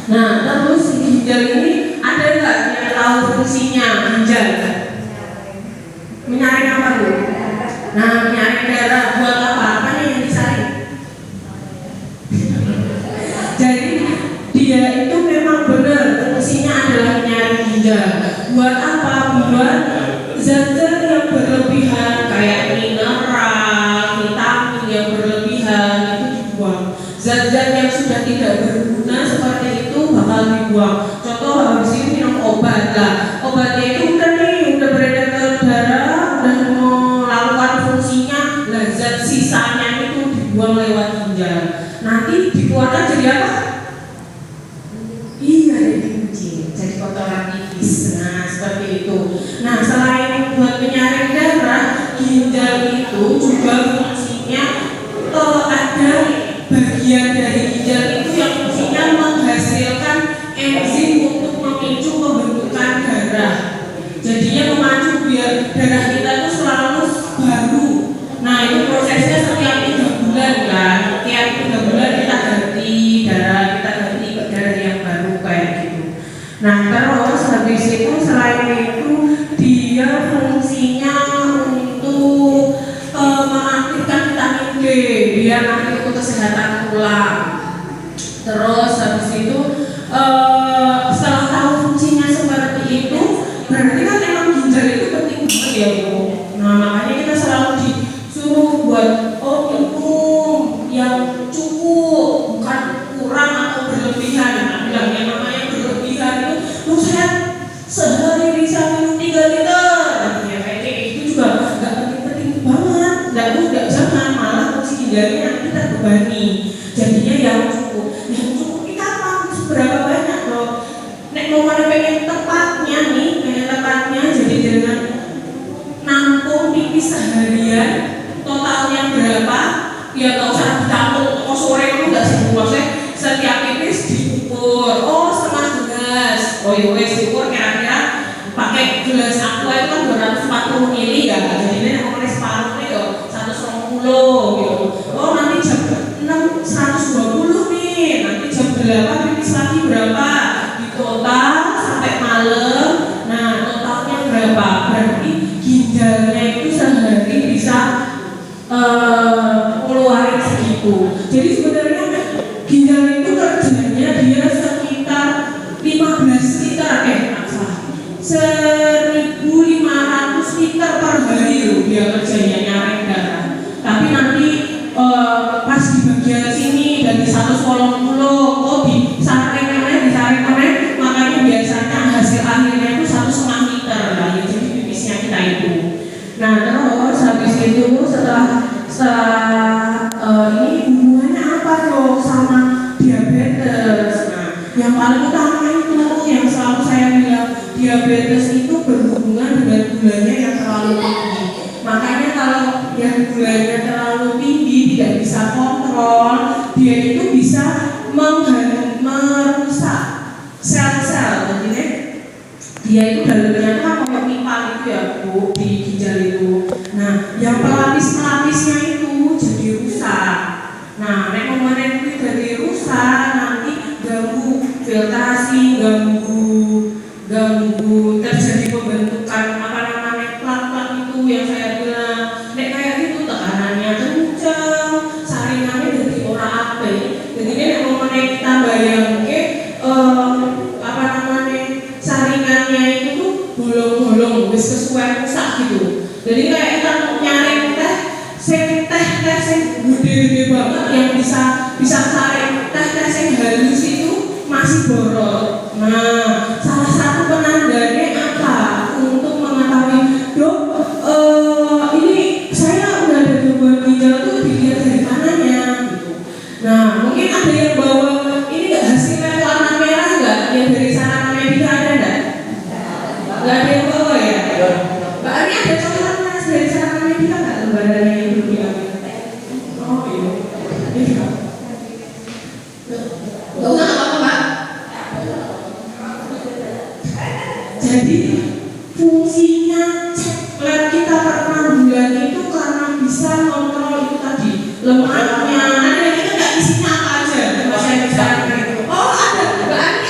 Nah, terus ginjal ini ada nggak yang tahu fungsinya ginjal? Menyaring apa Bu? Nah, menyaring darah buat apa? Apa nih yang disaring? Jadi dia itu memang benar fungsinya adalah menyaring ginjal. Buat apa? Buat zat-zat yang berlebihan kayak mineral, vitamin yang berlebihan itu dibuang. Zat-zat yang sudah tidak berguna seperti itu bakal dibuang. Contoh habis ini minum obat lah, obatnya itu udah nih udah beredar ke darah, udah melakukan fungsinya, lah zat sisanya itu dibuang lewat ginjal. Nanti dikeluarkan jadi apa? Iya, jadi kucing, jadi kotoran tipis. Nah, seperti itu. Nah, selain buat menyaring darah, ginjal itu juga fungsinya ada bagian dari ginjal itu yang fungsinya menghasilkan enzim untuk memicu pembentukan darah. Jadinya memacu biar darah kita itu selalu baru. Nah, itu prosesnya setiap 3 bulan kan. Tiap 3 bulan kita ganti darah, kita ganti darah yang baru kayak gitu. Nah, terus habis itu selain itu dia fungsinya untuk mengaktifkan vitamin D biar nanti untuk kesehatan tulang. Terus habis itu setelah tahu fungsinya seperti itu, berarti kan emang ginjal itu penting banget ya Bu. Nah, makanya kita selalu disuruh buat minum yang cukup, bukan kurang atau berlebihan. Nah, bilang yang namanya berlebihan itu saya sehari bisa minum 3 liter. Ya kayak gitu juga nggak penting-penting banget. Nggak jangan, malah fungsi ginjalnya nanti kita bebani. Jadinya yang cukup kita apa? Seberapa banyak loh? Nek mau mana pengen tepatnya nih, jadi dengan nampung pipis seharian totalnya berapa? Ya nggak usah ditampung sore itu nggak sih maksudnya setiap pipis diukur. Oh, setengah gelas. Oh iya wes diukur kira-kira pakai gelas aqua itu kan 240 ml ya. Jadi ini ngomongnya separuhnya ya 120 gitu. Oh, nanti jam 6 120 nih. Nanti jam 8 pipis lagi berapa? Di total sampai malam. Nah, totalnya berapa? Berarti ginjalnya itu sehari bisa ngeluarin segitu. Jadi sebenarnya ginjal itu kerjanya dia sekitar 15 liter 1.500 liter per hari loh dia kerjanya nyaring darah. Tapi nanti pas di bagian sini dari 180 disaring mana, makanya biasanya hasil akhirnya itu 1,5 liter lah ya, jadi pipisnya kita itu. Nah, terus habis itu setelah ini hubungannya apa dong sama diabetes? Nah, yang paling utama itu yang selalu saya bilang, diabetes itu berhubungan dengan gulanya yang terlalu tinggi. Makanya kalau yang gulanya terlalu tinggi tidak bisa kontrol, dia itu bisa merusak sel-sel. Jadi dia itu dalamnya kan kayak pipa gitu ya Bu, di ginjal itu. Nah, yang pelapis-pelapisnya itu jadi rusak. Nah, kemarin itu jadi rusak, nanti ganggu filtrasi, ganggu terjadi pembentukan plak-plak itu yang saya bilang. Nek kayak gitu tekanannya kencang, saringannya jadi ora apik. Jadi nek kemarin kita bayangke saringannya itu tuh bolong-bolong, wis kesuwen rusak gitu. Jadi kayak kita nyaring teh sing gede-gede banget yang bisa saring teh sing halus itu masih borot. Nah, salah satu penandanya apa? Untuk mengetahui, Dok, ini saya udah ada gangguan ginjal tuh dilihat dari mananya gitu. Nah, mungkin ada yang bawa ini nggak hasilnya warna merah nggak? Yang dari Sarana Medika ada nggak? Nggak ada yang bawa ya? Mbak Ani ada coklat mas dari Sarana Medika nggak lembarannya itu bilang? Oh iya. Nggak usah apa-apa Mbak. Jadi fungsinya cek lab kita per 6 bulan itu karena bisa kontrol itu tadi lemaknya. Ada kita nggak isinya apa aja? Saya bisa. Oh ada. Mbak Ani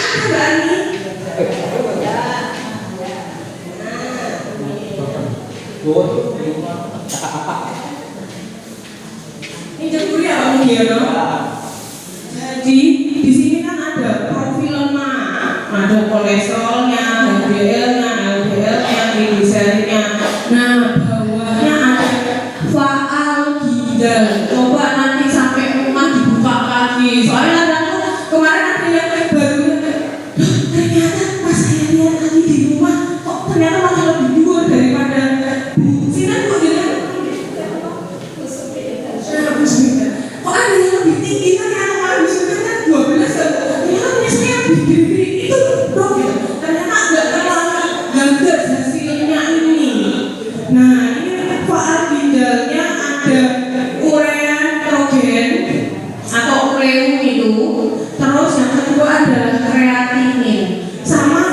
Terus yang kedua adalah kreatinin, sama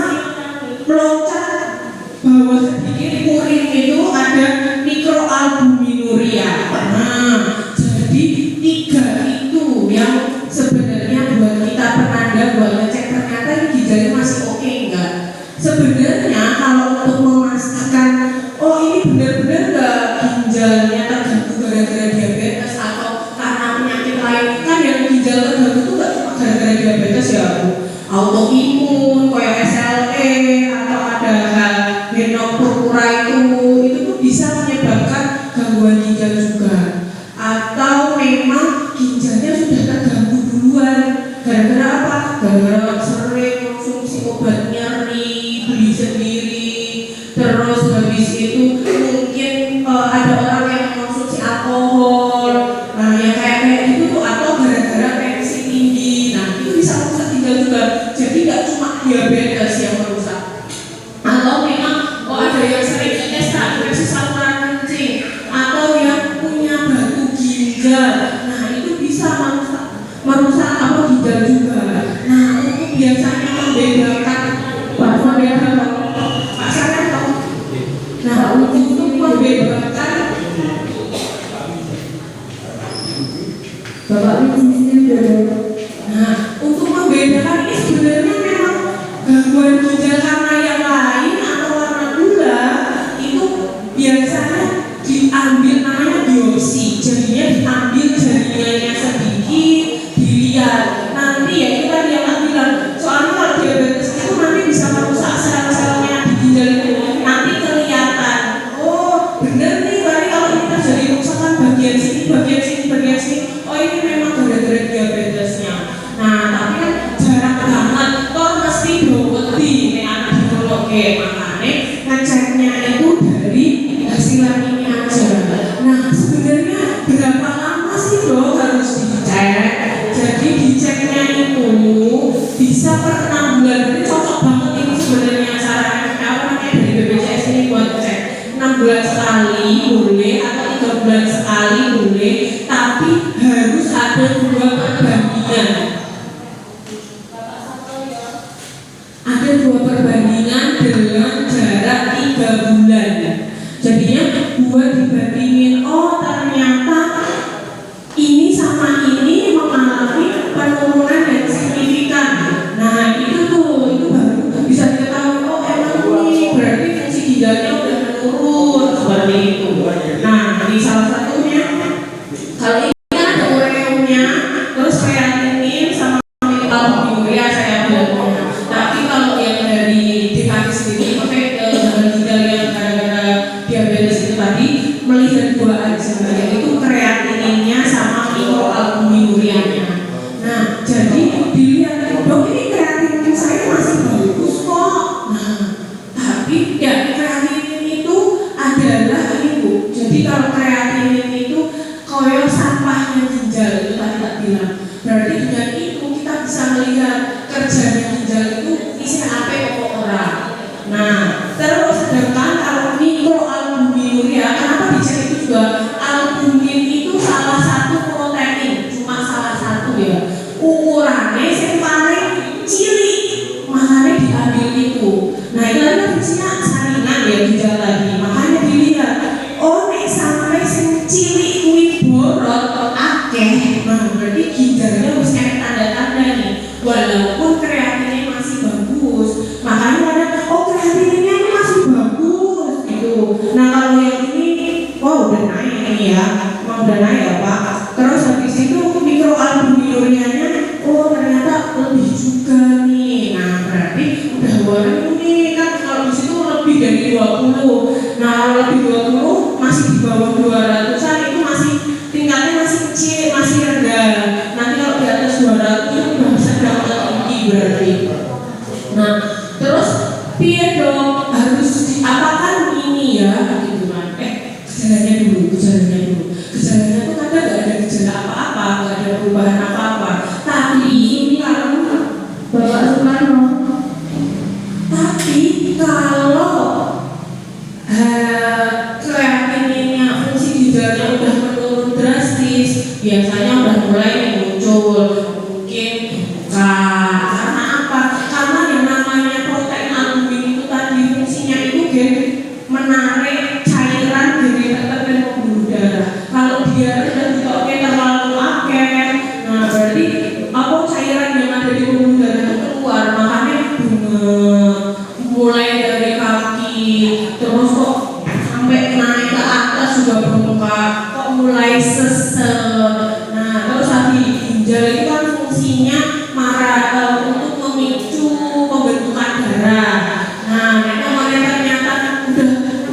meloncat bawah sedikit urin itu ada mikroalbuminuria. Nah, jadi tiga itu yang sebenarnya buat kita penanda buat ngecek ternyata ini ginjalnya masih oke enggak. Sebenarnya kalau untuk memastikan oh ini benar-benar enggak ginjalnya terganggu gara-gara diabetes atau karena penyakit lain, kan yang ginjal terganggu itu enggak cuma gara-gara diabetes ya Bu, autoimun kayak SLE atau ada purpura itu tuh bisa menyebabkan gangguan ginjal juga, atau memang ginjalnya sudah terganggu duluan gara-gara apa? Gara-gara sering konsumsi obat nyeri, beli sendiri, terus habis itu mungkin ada orang yang konsumsi alkohol, nah yang kayak gitu tuh, atau gara-gara tensi tinggi, nah itu bisa merusak ginjal juga. Jadi nggak cuma diabetes yang merusak, atau memang ada yang sering infeksi saluran kencing, atau yang punya batu ginjal, nah itu bisa merusak apa ginjal juga. Nah untuk biasanya membedakan Pak Saryan tahu. Nah untuk membedakan Bapak nah untuk membedakan ini sebenarnya memang gangguan ginjal karena yang lain atau warna gula itu biasanya diambil namanya biopsi, jadinya diambil jaringannya sedikit, dilihat nanti ya itu tadi yang bilang, soalnya kalau diabetes itu nanti bisa merusak sel-selnya di ginjal itu, nanti kelihatan oh bener nih berarti kalau ini terjadi kerusakan bagian sini, oh ini memang gara-gara diabetesnya. Nah tapi kan jarang banget kok mesti boboti ini anak hidrologi, makanya ngeceknya itu dari hasil ini aja. Nah sebenarnya berapa lama sih dok harus dicek? Jadi diceknya itu bisa per 6 bulan, jadi cocok banget ini sebenarnya caranya dari BPJS ini buat cek 6 bulan sekali boleh atau 3 bulan sekali boleh, tapi harus ada 2 perbandingan. Ada 2 perbandingan dengan jarak 3 bulan. Jadinya 2 dibandingin, oh ternyata ini sama ini mengalami penurunan yang signifikan. Nah itu baru bisa diketahui oh emang ini berarti fungsi ginjalnya udah menurun seperti itu. Nah ini salah satunya. Kalau ini kan ada ureumnya, terus kreatinin sama albuminuria saya bilangnya. Tapi kalau yang dari DKI sendiri gangguan ginjal yang gara-gara diabetes itu tadi melihat 2 aja, yaitu kreatininnya sama mikroalbuminurianya. Nah jadi dilihat dok ini kreatinin saya masih bagus kok. Nah tapi ya kreatinin itu adalah ini Bu, jadi kalau kreatinin itu koyo sampahnya ginjal itu tadi tak bilang, berarti dengan itu kita bisa melihat kerjanya ginjal itu isinya apa kok orang. Nah terus sedangkan kalau mikroalbuminuria, kenapa dicek itu juga albumin itu salah satu protein, cuma salah satu ya, ukurannya yang paling cilik, makanya diambil itu. Nah itu adalah fungsinya saringan ya ginjal tadi, makanya dilihat oh nek sampai sing cilik kuwi borot akeh, nah berarti ginjalnya harus ada tanda-tanda nih, walaupun kreatinnya masih bagus, makanya ada oh kreatinnya ini masih bagus gitu. Nah kalau yang ini wow udah naik ini ya, udah naik ya Pak. Terus habis itu mikroalbuminurianya oh ternyata lebih juga nih. Nah berarti udah warna ini kan kalau di situ lebih dari 20. Nah kalau lebih 20 masih di bawah 200-an itu masih tingkatnya masih kecil, masih rendah. Nanti kalau di atas 200 itu udah bisa dapat tinggi berarti. Nah terus piye dong harus apakah ini ya gitu kan? Gejalanya dulu. Gejalanya tuh kadang nggak ada gejala apa-apa, nggak ada perubahan apa-apa. Tapi kalau Bapak Sukarno, tapi kalau kreatininnya fungsi ginjalnya udah menurun drastis, biasanya udah mulai muncul mungkin bukan. Karena apa? Karena yang namanya protein albumin itu tadi fungsinya itu menarik cairan dari tetepan pembuluh darah. Kalau dia udah ditoknya terlalu akeh, nah berarti apa cairan yang ada di pembuluh darah itu keluar, makanya mulai dari kaki terus kok sampai naik ke atas juga bengkak, kok mulai sesek. Nah terus tadi ginjal itu kan fungsinya untuk memicu pembentukan darah. Nah kemarin ternyata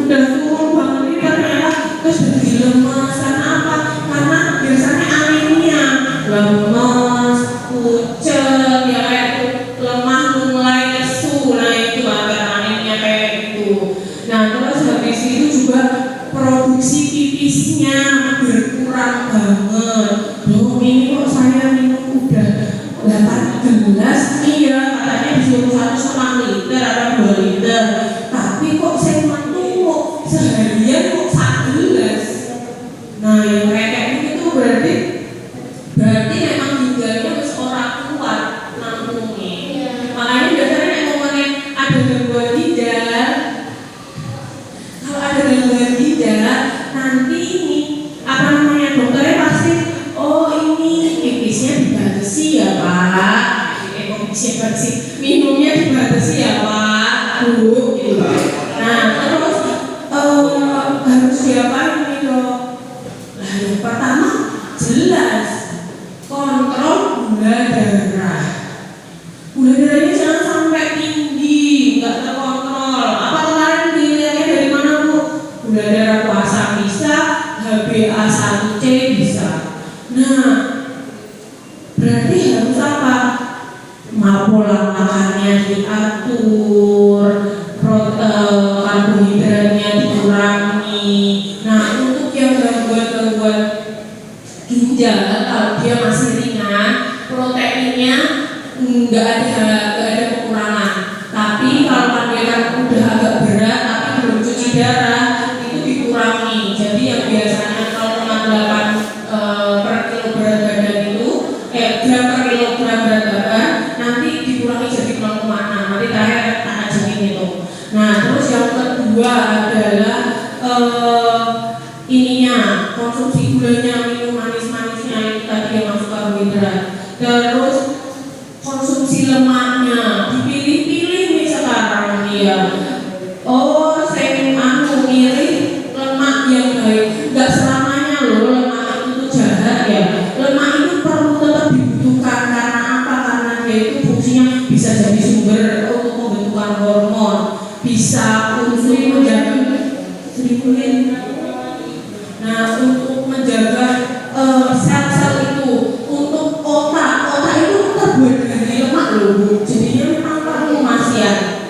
udah turun banget ini ternyata terus jadi lemas. Karena apa? Karena biasanya anemia, lemas, pucet, ya kayak itu, lemah mulai lesu. Nah itu agak anemia kayak gitu. Nah terus habis itu juga produksi pipisnya berkurang banget. Loh ini kok saya minum udah 8 gelas nih ya, katanya disuruh 1,5 liter atau 2 liter, tapi kok saya menuh seharian kok 1 gelas. Nah yang kayak gitu berarti memang ginjalnya harus orang kuat nampungnya. Makanya biasanya ngomongin ada gangguan ginjal. Kalau ada gangguan ginjal, nanti ini apa namanya dokternya pasti, oh ini pipisnya dibatasi ya Pak, minumnya dibatasi ya Pak, Bu, gitu. Nah terus harus diapain nih dok? Nah yang pertama jelas kontrol gula darah. Gula darahnya jangan sampai tinggi, nggak terkontrol. Apa kemarin dilihatnya dari mana Bu? Gula darah puasa bisa, HbA1c bisa. Nah berarti harus apa? Pola makannya diatur, karbohidratnya dikurangi. Nah untuk yang gangguan ginjal, kalau dia masih ringan, proteinnya nggak ada kekurangan. Tapi kalau dia udah agak berat tapi belum cuci darah, itu dikurangi. Jadi yang biasanya 0,8 per kilo berat badan itu, gram per kilogram berat badan, nanti dikurangi jadi 0,6. Nanti terakhir akan jadi itu. Nah terus yang kedua adalah konsumsi gulanya, minum manis-manisnya itu tadi yang masuk karbohidrat. Terus konsumsi lemaknya dipilih-pilih nih sekarang dia. Oh saya milih lemak yang baik. Nggak selamanya loh lemak itu jahat ya. Lemak itu perlu tetap dibutuhkan. Karena apa? Karena dia itu fungsinya bisa jadi sumber untuk pembentukan hormon, bisa untuk menjaga untuk menjaga sel-sel itu, untuk otak itu terbuat dari lemak loh, jadinya memang perlu masian.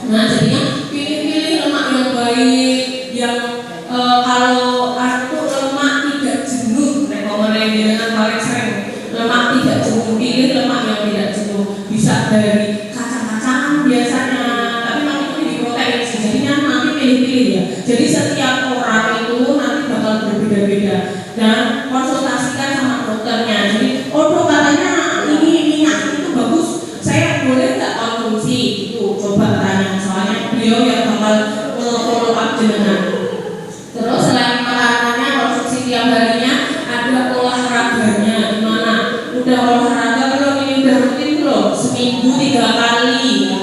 Nah jadinya pilih-pilih lemak yang baik, yang kalau aku lemak tidak jenuh, rekomendasi dengan paling sering lemak tidak jenuh, pilih lemak yang tidak jenuh, bisa dari kacang-kacangan biasanya, tapi nanti itu di protein sih, jadinya nanti pilih-pilih ya. Jadi setiap orang itu nanti bakal berbeda-beda dan konsultasikan sama dokternya. Jadi dok katanya ini minyak itu bagus, saya boleh nggak konsumsi? Itu coba tanya, soalnya beliau yang bakal follow up jenengan. Terus selain makanannya, konsumsi tiap harinya, ada olahraganya. Gimana? Udah olahraga belum? Ini udah rutin belum? Seminggu 3 kali.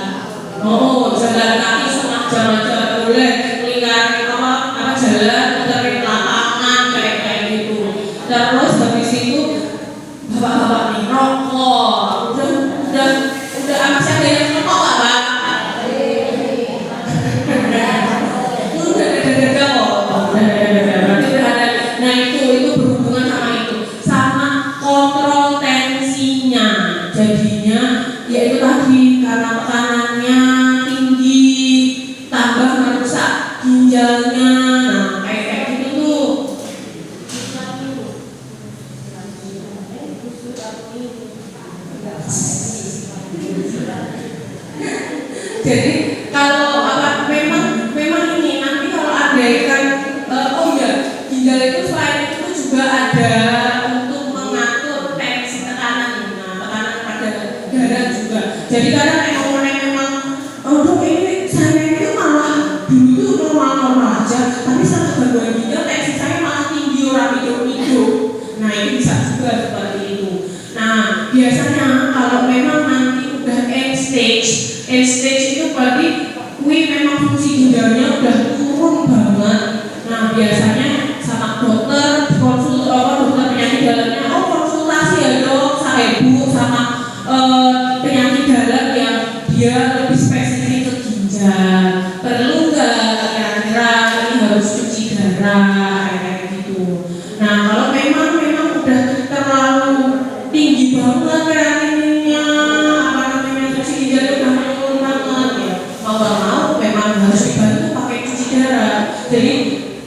Oh jalan kaki setengah jam aja boleh, lingkaran apa jalan muterin lapangan kayak gitu. Terus habis itu bapak-bapak nih rokok, udah masih ada yang rokok nggak Pak? Udah ada kok, berarti udah ada. Nah itu berhubungan sama itu, sama kontrol tensinya. Jadinya yaitu tadi karena tekanannya tinggi, tambah merusak ginjalnya. Nah kayak gitu tuh. Jadi kalau memang ini nanti kalau ada kan ginjal itu selain itu juga ada untuk mengatur tensi tekanan. Nah tekanan pada Jadi kadang ngomongnya memang, oh ini saya itu malah dulu tuh normal-normal aja, tapi setelah gangguan ginjal tensi saya malah tinggi, orang hidup. Nah itu bisa juga seperti itu. Nah biasanya kalau memang nanti udah end stage itu berarti memang fungsi ginjalnya udah turun banget. Nah biasanya sama dokter dokter penyakit dalamnya, konsultasi ya dok, saya ibu sama penyakit dalam yang dia lebih spesifik ke ginjal. Perlu nggak kira-kira ini harus cuci darah kayak gitu. Nah kalau memang udah terlalu tinggi banget kreatininnya, cuci ginjalnya udah menurun banget ya, mau nggak mau memang harus dibantu pakai cuci darah. Jadi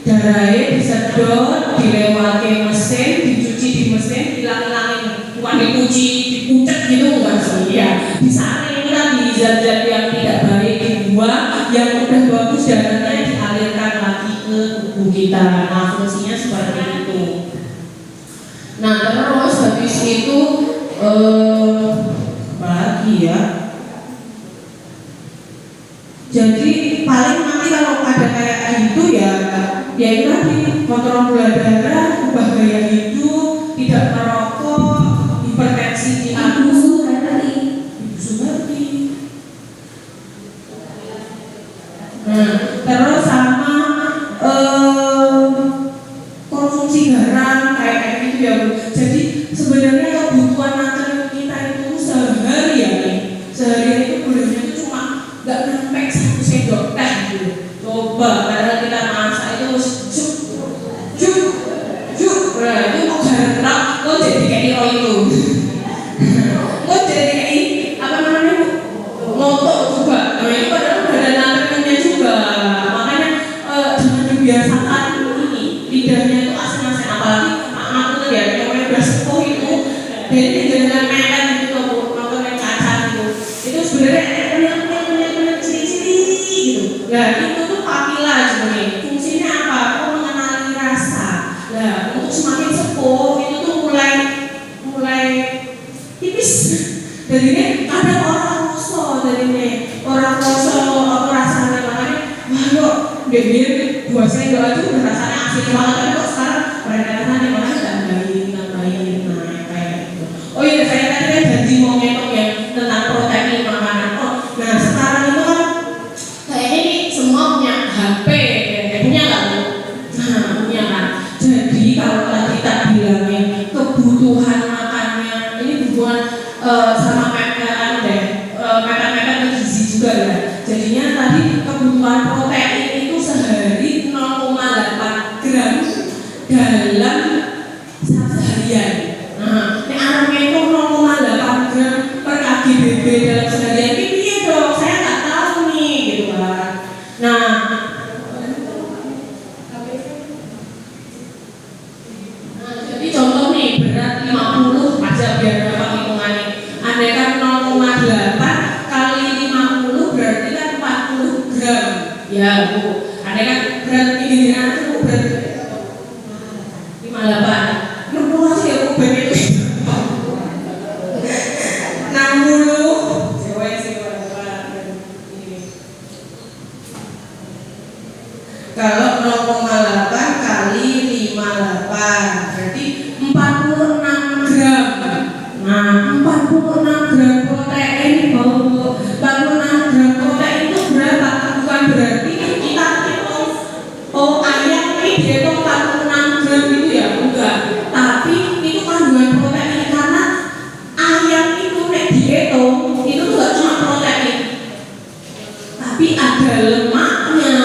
darahnya bisa dot, dilewati mesin, dicuci di mesin, hilang-hilangin, bukan dicuci, dipucet gitu enggak sih ya. Disaring lagi zat-zat yang tidak baik dibuang, yang udah bagus darahnya dialirkan lagi ke tubuh kita. Nah fungsinya seperti itu. Nah terus habis itu apa lagi ya? Jadi paling nanti kalau ada kayak gitu ya itu tadi kontrol gula darah, ubah gaya hidup, tidak merokok, hipertensi di Ibu Suharti. Nah, terus sama konsumsi garam kayak gitu ya Bu. Jadi sebenarnya kebutuhan makanan kita itu sehari itu bolehnya itu cuma nggak sampai 1 sendok teh gitu. Coba padahal kita masak itu nah itu kok garam lo jadi kayak hero itu lo jadi kayak apa namanya ngotot juga. Nah itu padahal udah ada natriumnya juga, makanya jangan dibiasakan ini lidahnya itu asin-asin, apalagi anak itu ya yang udah sepuh itu jadi jangan mepet gitu loh, nonton cacat itu sebenarnya punya ciri-ciri gitu. Nah itu tuh papila sebenarnya fungsinya apa? Mengenali rasa. Nah untuk semakin sepuh itu tuh mulai tipis. Jadinya ada orang kosong, orang kosong apa rasanya, makanya wah kok dia buat saya doa itu udah rasanya asli banget, tapi kok sekarang mereka makanya tambahin nah kayak gitu. Oh iya saya tadi kan janji mau ngetok yang tentang protein makanan. Nah sekarang itu kan kayaknya nih semua punya HP, punya nggak Bu? Nah punya kan. Jadi kalau tadi tak bilangin kebutuhan makannya ini hubungan sama mepet gizi juga ya. Jadinya tadi kebutuhan protein itu sehari 0,8 gram dalam seharian. Nah, ini arahnya itu 0,8 gram per kgbb dalam seharian. Ini ya dong, saya nggak tahu nih gitu kan. Nah, jadi contoh nih berat 50 aja biar dapat hitungannya. Andai kan 0,8 kali 50 berarti kan 40 gram ya Bu. Andai kan berat ini itu berat 58 60 ya Bu, begitu 60 kalau 0,8 kali 58 berarti 46 gram. Nah 46 gram protein Bu. 46 gram protein itu berapa? Bukan berarti kita hitung ayam ini dihitung 46 gram gitu ya, enggak. Tapi itu kandungan protein karena ayam itu dihitung itu tuh gak cuma protein, tapi ada lemaknya,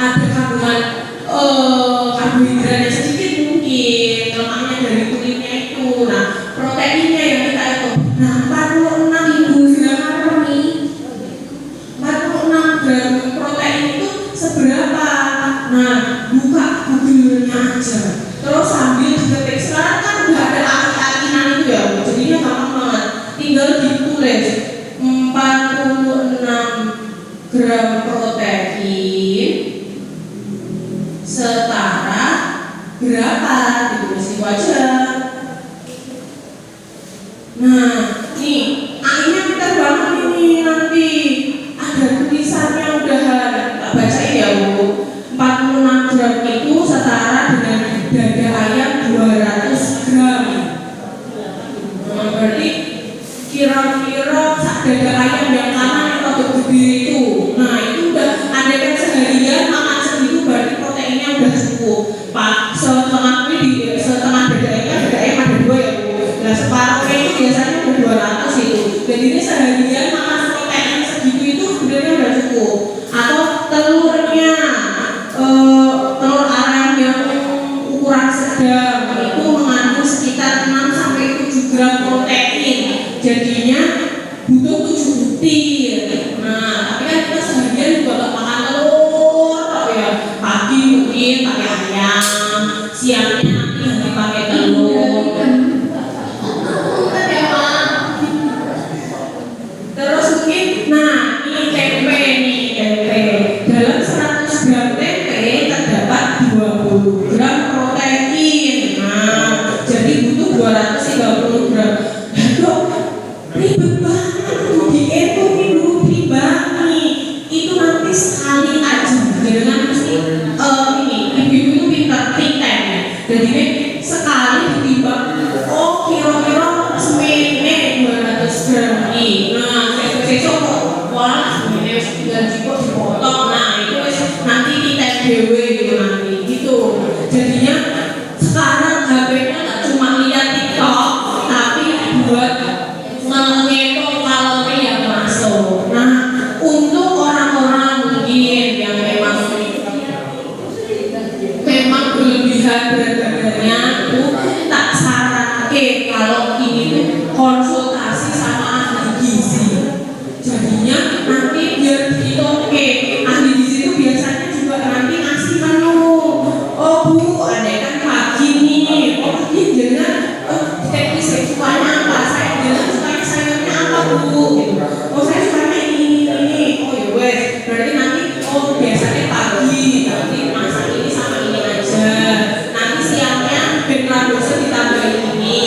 ada kandungan karbohidratnya sedikit mungkin, lemaknya dari kulitnya itu. Nah proteinnya yang kita itu. Nah 46 gram protein itu seberapa? Nah buka Google-nya aja, terus sambil diketik. Sekarang kan udah ada aki-akinan itu ya, jadinya gampang banget, tinggal ditulis 46 gram protein setara berapa, ditulis itu aja. Nah, nih, A-nya pintar banget dada ayam yang kanan yang rada gede itu. Nah itu udah ada kan seharian makan segitu berarti proteinnya udah cukup. Pak setengah dada ayam ada 2 ya Bu. Nah separuhnya itu biasanya udah 200 itu. Jadi ini seharian makan protein segitu itu sebenarnya udah cukup. Atau telurnya telur ayam yang ukuran sedang itu mengandung sekitar 6-7 gram protein, jadinya butuh 7 butir. Nah tapi kan kita seharian juga gak makan telur kok ya, pagi mungkin pakai ayam, siangnya nanti pakai telur. Terus mungkin nah ini tempe dalam 100 gram tempe terdapat 20 gram protein. Nah jadi butuh 230 gram. Dok, ribet banget tuh dihitungin dulu pribadi. Itu nanti sekali aja. Jangan mesti ini ibu-ibu itu pintar ya. Jadi sekali ditimbang. Oh kira-kira semene 200 gram ini. Nah besok wah semene gaji kok dipotong. Nah itu nanti kita dewe gitu nanti gitu. Jadinya sekarang HP-nya nggak cuma lihat TikTok, tapi buat menghitung kalori yang masuk. Nah, untuk orang-orang mungkin yang memang berlebihan berat badannya, itu tak sarankan kalau ini tuh konsultasi sama ahli gizi. Jadinya nanti biar dihitung ahli gizi itu biasanya juga nanti ngasih menu. Oh Bu, ada kan pagi nih. Oh pagi jangan teknis sukanya apa? Saya jangan sukanya sayurnya apa Bu? Gitu. Oh saya sukanya ini. Oh ya wes. Berarti nanti biasanya pagi nanti masak ini sama ini aja. Nanti siangnya benladosa ditambah ini.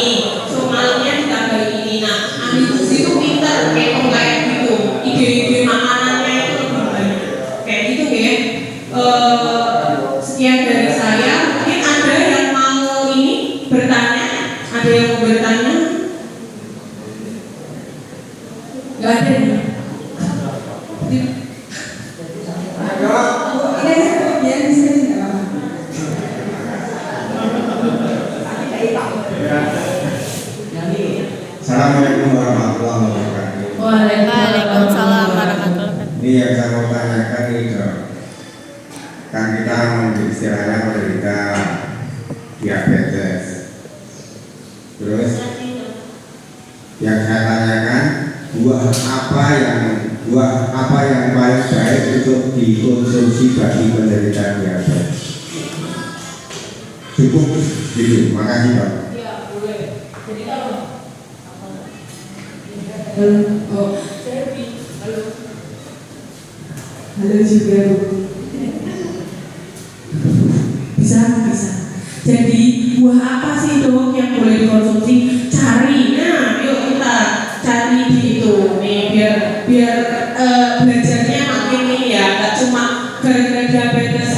So malamnya ditambah ini. Nah ahli gizi itu pintar kayak gitu. Ide-ide makanannya itu lebih banyak. Kayak gitu ya. Sekian dari saya. Mungkin ada yang mau ini bertanya? Ada yang mau bertanya? Gak ada ya? Assalamualaikum warahmatullahi wabarakatuh. Waalaikumsalam warahmatullahi wabarakatuh. Ini yang saya mau tanyakan ini dok, kan kita istilahnya menderita diabetes. Terus yang saya tanyakan buah apa yang paling baik untuk dikonsumsi bagi penderita diabetes? Cukup gitu, makasih dok. Ya boleh. Jadi kalau halo juga Bu. Bisa. Jadi buah apa sih dok yang boleh dikonsumsi? Cari, nah yuk kita cari di itu nih biar belajarnya makin ini ya, nggak cuma gara-gara diabetes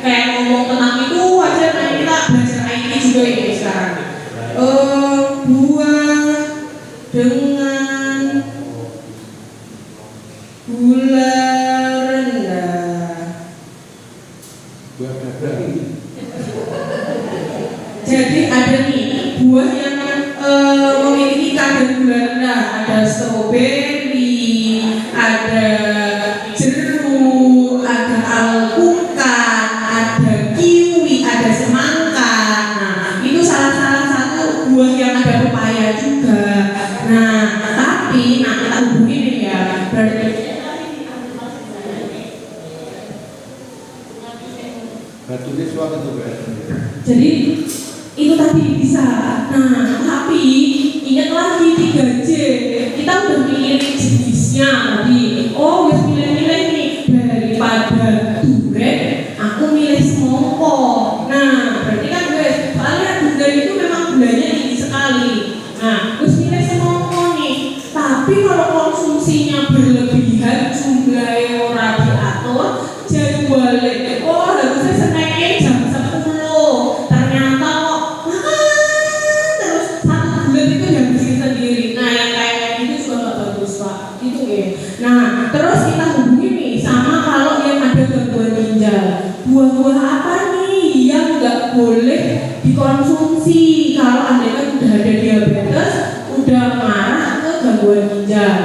kayak ngomong tentang itu aja. Nah kita belajar IT juga ini sekarang. Buah dengan gula rendah. Jadi ada nih buah yang memiliki kadar gula rendah. Ada stroberi, ada jeruk, ada alpukat, ada kiwi, ada semangka. Nah itu salah satu buah yang ada pepaya juga. Nah tapi kita hubungin ya berarti. Jadi itu tadi bisa. Nah tapi ingat lagi 3J. Kita udah milih jenisnya tadi. Oh wes milih-milih nih, daripada durian aku milih semongko. Nah berarti kan wes soalnya durian itu memang gulanya tinggi sekali. Nah terus milih semongko nih. Tapi kalau konsumsinya berlebihan, jumlahnya ora diatur, jadwalnya harusnya snacknya jam 10. Ternyata kok makan terus 1 bulan itu habisin sendiri. Nah yang kayak gitu juga nggak bagus Pak. Nah, terus kita hubungi nih sama kalau yang ada gangguan ginjal. Buah-buah apa nih yang nggak boleh dikonsumsi kalau Anda kan udah ada diabetes, udah marah ke gangguan ginjal?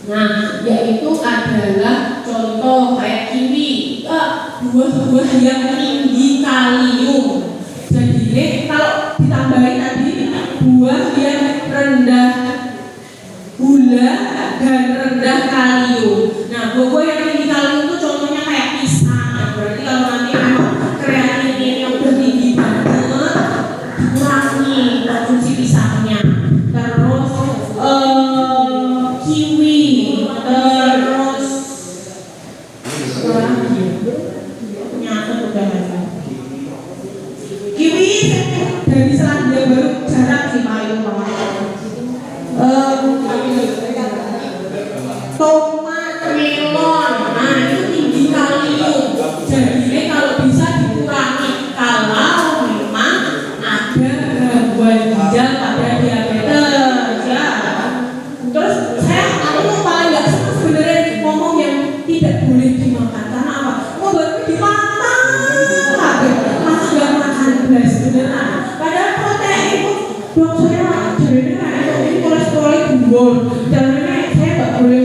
Nah, yaitu adalah contoh kayak kiwi, buah-buah yang tinggi kalium. Jadi ini kalau ditambahin tadi buah yang rendah gula dan rendah kalium. Nah, buah-buah yang tinggi kalium itu contohnya kayak pisang. Berarti kalau nanti memang kreatinin yang udah tinggi banget, dikurangi konsumsi pisangnya. Terus kiwi, terus kiwi dari Selandia Baru jarang sih paling tomat, melon, nah itu tinggi kalium. Jadi kalau bisa dikurangi kalau memang ada gangguan ginjal pada diabetes ya. Terus aku paling nggak suka sebenarnya ngomong yang tidak boleh dimakan karena apa? Oh baru dimakan, mas nggak makan belas beneran. Padahal protein itu dok saya jadi kolesterolnya gugur. Caranya saya nggak boleh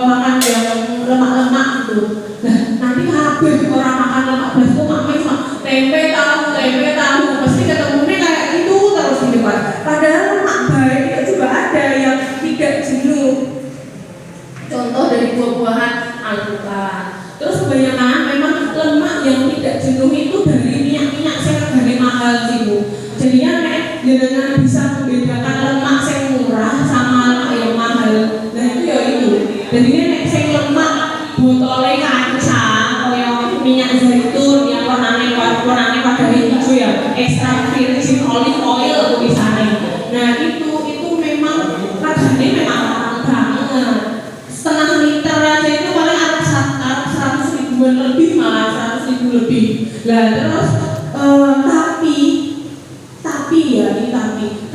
makan yang lemak-lemak gitu. Nah nanti habis orang makan lemak belas itu makan cuma tempe tahu, pasti ketemunya kayak gitu terus di depan. Padahal lemak baik itu juga ada yang tidak jenuh. Contoh dari buah-buahan alpukat. Terus kebanyakan memang lemak yang tidak jenuh itu dari minyak-minyak sing regane mahal sih Bu. Jadinya nek jenengan bisa membedakan lemak sing murah sama lemak yang mahal. Nah itu ya itu. Jadinya nek sing lemak botolnya kaca kaya minyak zaitun yang warnanya pada hijau ya, extra virgin olive oil tulisannya. Nah itu memang regane memang mahal banget. Setengah liter aja itu paling ada 100 ribuan lebih, malah 100 ribu lebih. Lah terus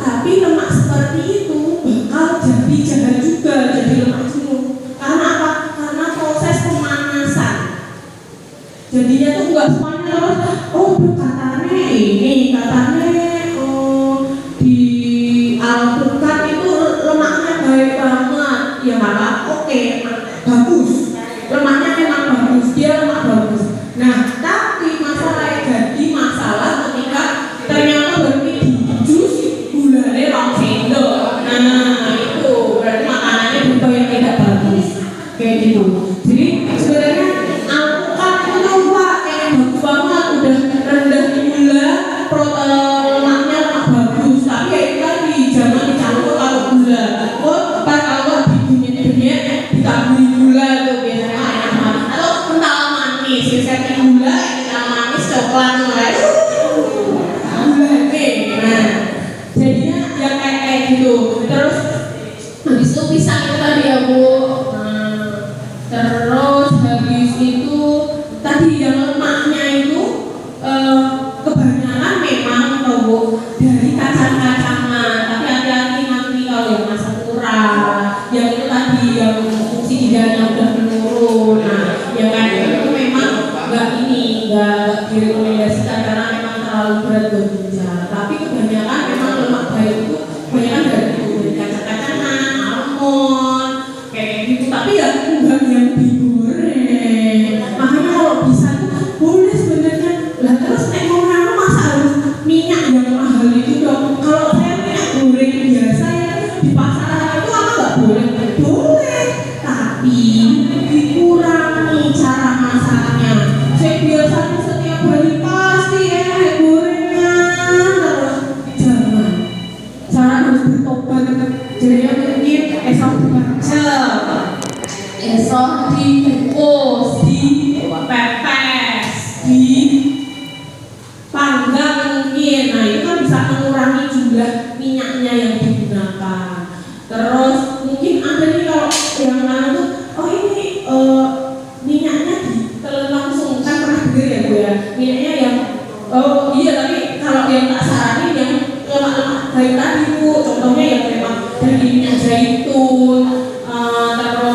tapi lemak seperti itu bakal jadi jahat juga, jadi lemak jenuh. Karena apa? Karena proses pemanasan. Jadinya tuh nggak semuanya terus katanya di alpukat itu lemaknya baik banget. Ya maka oke, bagus. Lemaknya memang bagus, dia lemak bagus. Nah, tapi masalah ketika ternyata berarti di jus gulanya rong sendok. Nah, itu berarti makanannya bukan yang tidak bagus. Kayak gitu. Jadi sebenarnya alpukat itu Pak yang bagus banget, udah rendah gula, lemaknya lemak bagus. Tapi ya itu tadi jangan dicampur kalau gula. Kalau dibunyit-bunyit ditambahin gula tuh biasanya enak banget. Atau kental manis, biasanya gula, kental manis, coklat Nah, jadinya ya kayak gitu. Terus habis itu pisang itu tadi ya Bu. Terus habis itu tadi yang lemaknya itu kebanyakan memang Bu dari kacang-kacangan. Tapi hati-hati nanti kalau yang masak murah, yang itu tadi yang fungsi ginjalnya udah menurun. Nah, yang kayak itu memang nggak direkomendasikan karena memang terlalu berat buat ginjal. Tapi kebanyakan memang lemak baik itu kebanyakan dari kacang-kacangan, almond, kayak gitu. Tapi ya enggak yang digoreng. Makanya kalau bisa tuh boleh sebenarnya. Lah terus nek ngomong masa harus minyak yang mahal itu dong? Kalau saya minyak goreng biasa ya di pasaran itu apa nggak boleh? Boleh. Tapi dikurangi cara masaknya. Saya biasanya setiap hari pasti gorengnya terus jangan. Cara harus bertobat. Jadi mungkin esok dibaca, esok dikukus, dipepes, dipanggang mungkin. Nah itu kan bisa mengurangi jumlah minyaknya yang digunakan. Terus mungkin ada nih kalau yang lalu ini minyaknya ditelan langsung, kan pernah dengar ya Bu ya, minyaknya yang iya, tapi kalau yang tak saranin yang lemak-lemak baik tadi Bu, contohnya yang memang dari minyak zaitun, terus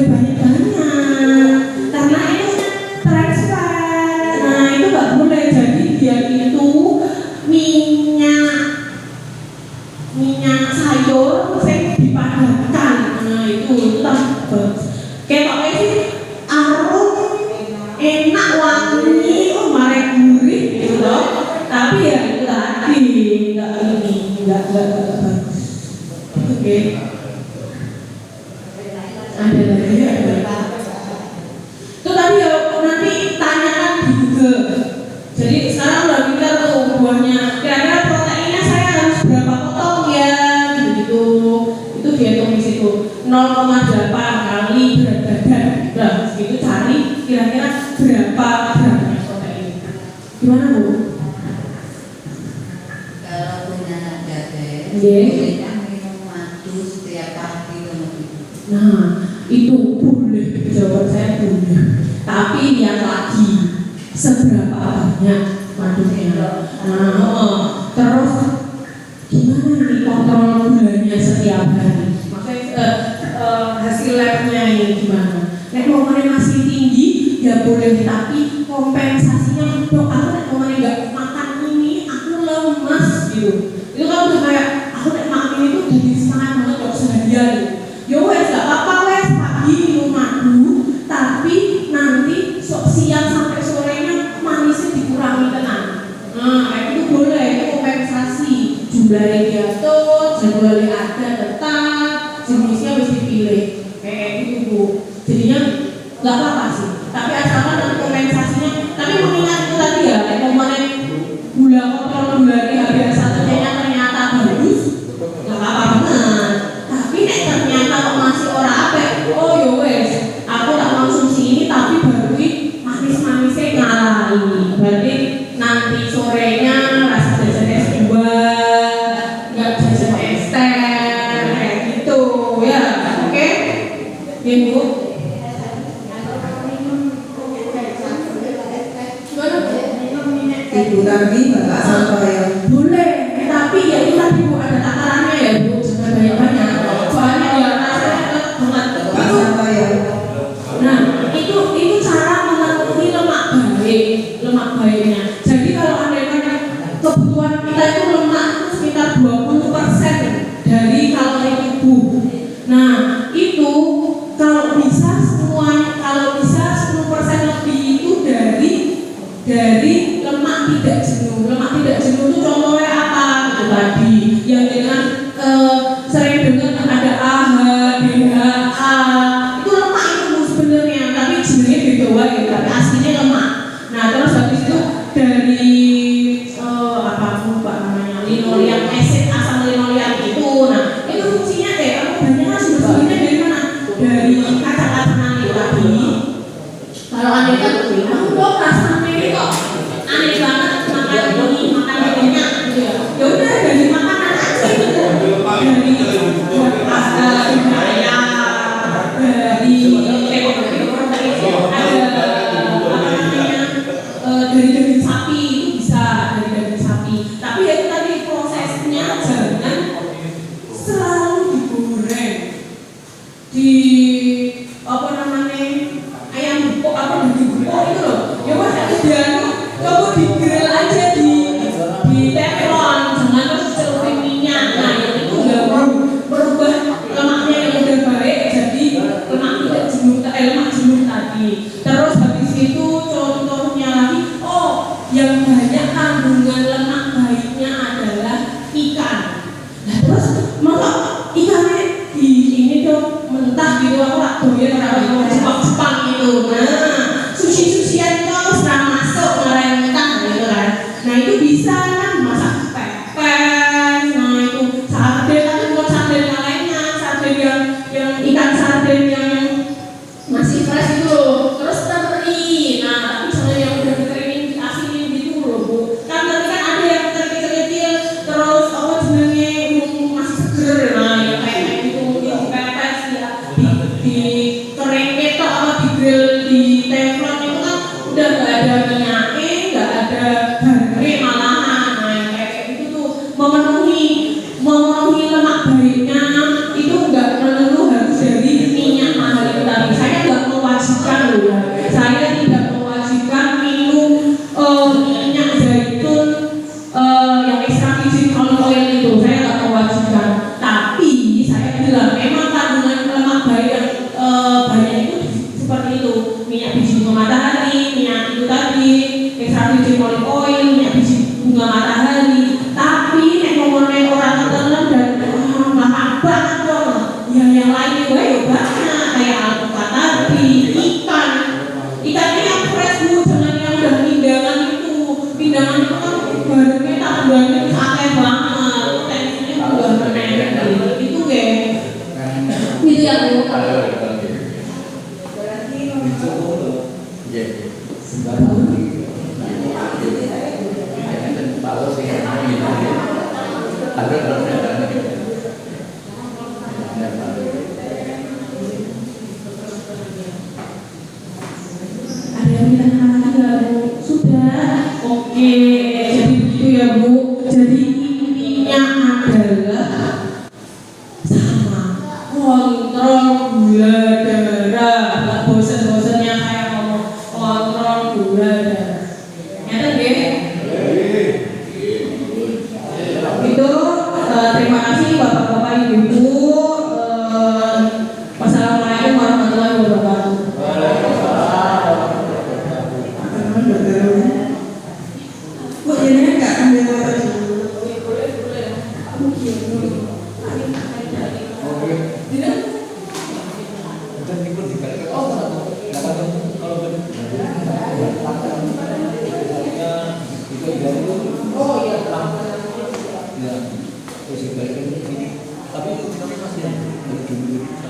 boleh banyak-banyak karena itu trans fat. Nah itu nggak boleh, jadi dia itu minyak sayur yang dipadatkan. Nah itu ketoknya sih arum enak wangi, oh marek gurih gitu loh. Tapi ya itu tadi nggak bagus. Oke. Ada lagi ya? Itu tadi ya nanti tanyakan di Google. Jadi sekarang udah pintar tuh buahnya. Kira-kira proteinnya saya harus berapa potong ya? Gitu. Itu dihitung di situ. 0,8 kali berat badan. Nah, itu cari kira-kira berapa gram protein. Gimana Bu? Kalau punya diabetes, Iya. bolehnya minum madu setiap pagi lebih. Nah, itu boleh, jawaban saya boleh. Tapi lihat lagi seberapa banyak madunya. Nah, terus gimana ini kontrol gulanya setiap hari? Maksudnya hasil labnya ini gimana? Nek momennya masih tinggi ya boleh, tapi kompensasinya dok aku nek momennya nggak makan ini aku lemes gitu. Itu kan udah kayak aku nek makan ini tuh jadi semangat banget dok seharian. Ya wes gak apa-apa wes pagi minum madu, tapi nanti siang sampai sorenya manisnya dikurangi tenang. Nah kayak itu boleh, itu kompensasi. Jumlahnya diatur, jadwalnya ada tetap, jenisnya harus dipilih kayak gitu Bu. Jadinya nggak apa-apa sih, tapi asalkan nanti kompensasinya. Tapi mengingat itu tadi ya, komponen gula kontrol gula di HbA1c nya ternyata bagus, nggak apa-apa banget. Tapi nek ternyata masih orang apa, oh yo wes, aku tak konsumsi ini tapi baru manis-manisnya ngalahi. Berarti nanti sorenya rasa jajan es buah, nggak jajan es teh, kayak gitu ya, oke? Ya Bu. Ibu tadi Bapak Santoyo. Boleh, tapi ya itu tadi Bu ada takarannya ya Bu, jangan banyak-banyak. Soalnya ya rasanya banget. Bapak Santoyo. Nah, itu cara memenuhi lemak baiknya. Jadi kalau andaikan kebutuhan kita itu lemak itu sekitar 20% dari kalori tubuh. Nah, itu kalau bisa 10% lebih itu dari lemak tidak jenuh. Lemak tidak jenuh itu contohnya apa? Itu tadi yang dengan sering dengar ada AHA, DHA. Itu lemak itu sebenarnya, tapi jenisnya beda wae, tapi aslinya lemak. Nah, terus habis itu dari linoleum acid, asam linoleum itu. Nah, itu fungsinya kamu banyak sumber-sumbernya dari mana? Dari kacang-kacangan itu tadi. Kalau aneh kan, aku kok rasanya ini kok aneh banget makan ini, makan banyak gitu ya. Ya udah dari makanan aja gitu. Dari pasta, ayam, dari dari daging sapi itu bisa, dari daging sapi. Tapi ya itu tadi prosesnya jangan selalu digoreng, di apa namanya ayam gepuk apa daging gepuk itu loh. Ya mas ideal coba di grill aja di teflon, jangan terus celurin minyak. Nah yang itu nggak merubah lemaknya yang udah baik jadi lemak tidak jenuh, lemak jenuh tadi. Terus habis itu contohnya lagi, yang banyak kandungan lemak baiknya adalah ikan. Nah terus masa ikannya di ini dong mentah gitu, aku gak doyan orang Jepang itu. Nah sushi-sushian itu harus masuk ngarahin mentah gitu kan. Nah itu bisa kan masak pepes. Nah itu sarden, tapi bukan sarden yang lainnya, sarden yang ikan sarden yang masih fresh itu loh. Terus teri. Nah tapi misalnya yang udah dikeringin diasinin gitu loh Bu. Kan tadi kan ada yang kecil-kecil terus apa jenenge masih seger. Nah yang kayak gitu mungkin dipepes ya, di kering ketok apa di grill di teflon itu kan udah nggak ada minyaknya, nggak ada garamnya malahan. Nah yang kayak gitu tuh memenuhi lemak baiknya itu nggak melulu harus dari minyak mahal itu tadi. ikut dibalik oh satu kalau itu oh iya ya terus dibalik ini tapi masih ada